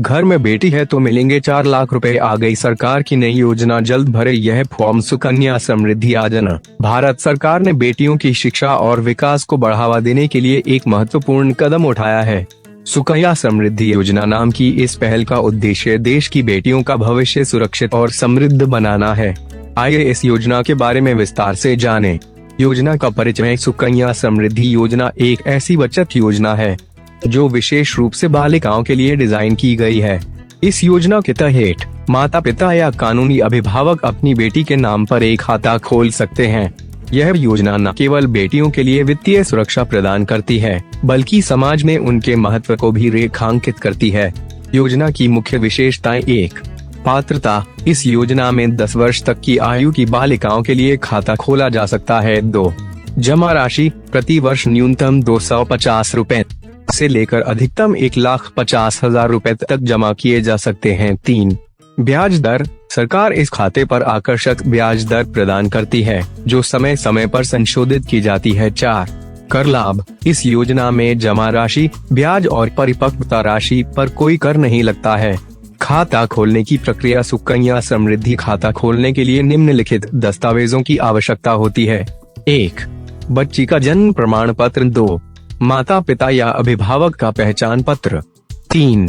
घर में बेटी है तो मिलेंगे 4 लाख रुपए। आ गई सरकार की नई योजना, जल्द भरे यह फॉर्म। सुकन्या समृद्धि योजना। भारत सरकार ने बेटियों की शिक्षा और विकास को बढ़ावा देने के लिए एक महत्वपूर्ण कदम उठाया है। सुकन्या समृद्धि योजना नाम की इस पहल का उद्देश्य देश की बेटियों का भविष्य सुरक्षित और समृद्ध बनाना है। आइए इस योजना के बारे में विस्तार से जानें। योजना का परिचय। सुकन्या समृद्धि योजना एक ऐसी बचत योजना है जो विशेष रूप से बालिकाओं के लिए डिजाइन की गई है। इस योजना के तहत माता पिता या कानूनी अभिभावक अपनी बेटी के नाम पर एक खाता खोल सकते हैं। यह योजना न केवल बेटियों के लिए वित्तीय सुरक्षा प्रदान करती है, बल्कि समाज में उनके महत्व को भी रेखांकित करती है। योजना की मुख्य विशेषताएं। 1. पात्रता। इस योजना में 10 वर्ष तक की आयु की बालिकाओं के लिए खाता खोला जा सकता है। 2. जमा राशि। प्रति वर्ष न्यूनतम 250 रुपए से लेकर अधिकतम 1,50,000 रुपए तक जमा किए जा सकते हैं। 3. ब्याज दर। सरकार इस खाते पर आकर्षक ब्याज दर प्रदान करती है, जो समय समय पर संशोधित की जाती है। 4. कर लाभ। इस योजना में जमा राशि, ब्याज और परिपक्वता राशि पर कोई कर नहीं लगता है। खाता खोलने की प्रक्रिया। सुकन्या समृद्धि खाता खोलने के लिए निम्नलिखित दस्तावेजों की आवश्यकता होती है। 1. बच्ची का जन्म प्रमाण पत्र। 2. माता पिता या अभिभावक का पहचान पत्र। 3.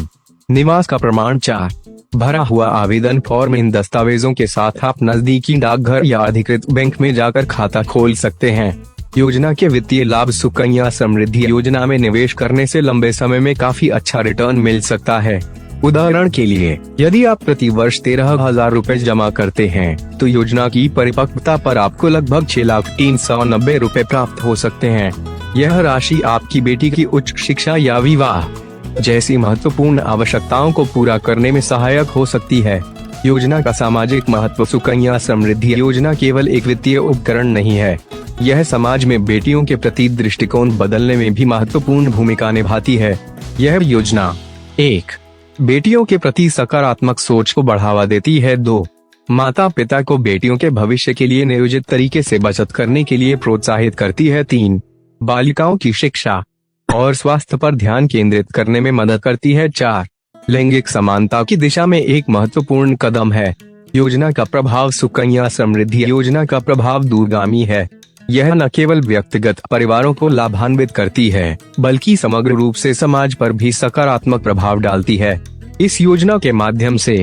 निवास का प्रमाण। 4. भरा हुआ आवेदन फॉर्म। इन दस्तावेजों के साथ आप नजदीकी डाकघर या अधिकृत बैंक में जाकर खाता खोल सकते हैं। योजना के वित्तीय लाभ। सुकन्या समृद्धि योजना में निवेश करने से लंबे समय में काफी अच्छा रिटर्न मिल सकता है। उदाहरण के लिए, यदि आप प्रति वर्ष 13,000 रुपए जमा करते हैं, तो योजना की परिपक्वता पर आपको लगभग 6,390,000 रुपए प्राप्त हो सकते हैं। यह राशि आपकी बेटी की उच्च शिक्षा या विवाह जैसी महत्वपूर्ण आवश्यकताओं को पूरा करने में सहायक हो सकती है। योजना का सामाजिक महत्व। सुकन्या समृद्धि योजना केवल एक वित्तीय उपकरण नहीं है, यह समाज में बेटियों के प्रति दृष्टिकोण बदलने में भी महत्वपूर्ण भूमिका निभाती है। यह योजना 1. बेटियों के प्रति सकारात्मक सोच को बढ़ावा देती है। 2. माता पिता को बेटियों के भविष्य के लिए नियोजित तरीके से बचत करने के लिए प्रोत्साहित करती है। 3. बालिकाओं की शिक्षा और स्वास्थ्य पर ध्यान केंद्रित करने में मदद करती है। 4. लैंगिक समानता की दिशा में एक महत्वपूर्ण कदम है। योजना का प्रभाव। सुकन्या समृद्धि योजना का प्रभाव दूरगामी है। यह न केवल व्यक्तिगत परिवारों को लाभान्वित करती है, बल्कि समग्र रूप से समाज पर भी सकारात्मक प्रभाव डालती है। इस योजना के माध्यम से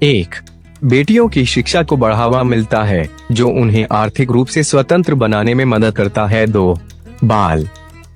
1. बेटियों की शिक्षा को बढ़ावा मिलता है, जो उन्हें आर्थिक रूप से स्वतंत्र बनाने में मदद करता है। 2. बाल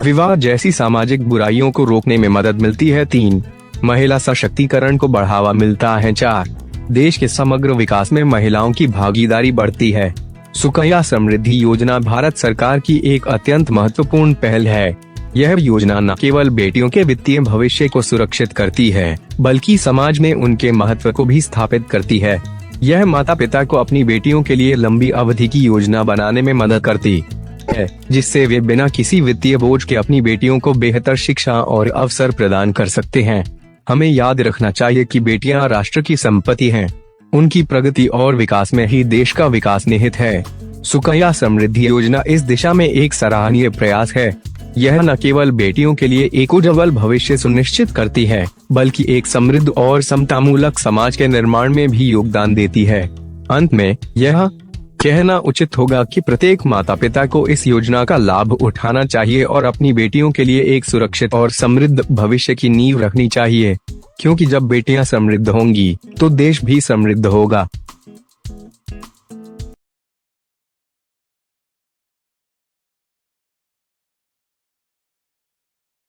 विवाह जैसी सामाजिक बुराइयों को रोकने में मदद मिलती है। 3. महिला सशक्तिकरण को बढ़ावा मिलता है। 4. देश के समग्र विकास में महिलाओं की भागीदारी बढ़ती है। सुकन्या समृद्धि योजना भारत सरकार की एक अत्यंत महत्वपूर्ण पहल है। यह योजना न केवल बेटियों के वित्तीय भविष्य को सुरक्षित करती है, बल्कि समाज में उनके महत्व को भी स्थापित करती है। यह माता पिता को अपनी बेटियों के लिए लंबी अवधि की योजना बनाने में मदद करती है, जिससे वे बिना किसी वित्तीय बोझ के अपनी बेटियों को बेहतर शिक्षा और अवसर प्रदान कर सकते हैं। हमें याद रखना चाहिए कि बेटियां राष्ट्र की संपत्ति हैं। उनकी प्रगति और विकास में ही देश का विकास निहित है। सुकन्या समृद्धि योजना इस दिशा में एक सराहनीय प्रयास है। यह न केवल बेटियों के लिए एक उज्ज्वल भविष्य सुनिश्चित करती है, बल्कि एक समृद्ध और समतामूलक समाज के निर्माण में भी योगदान देती है। अंत में यह कहना उचित होगा कि प्रत्येक माता पिता को इस योजना का लाभ उठाना चाहिए और अपनी बेटियों के लिए एक सुरक्षित और समृद्ध भविष्य की नींव रखनी चाहिए, क्योंकि जब बेटियां समृद्ध होंगी तो देश भी समृद्ध होगा।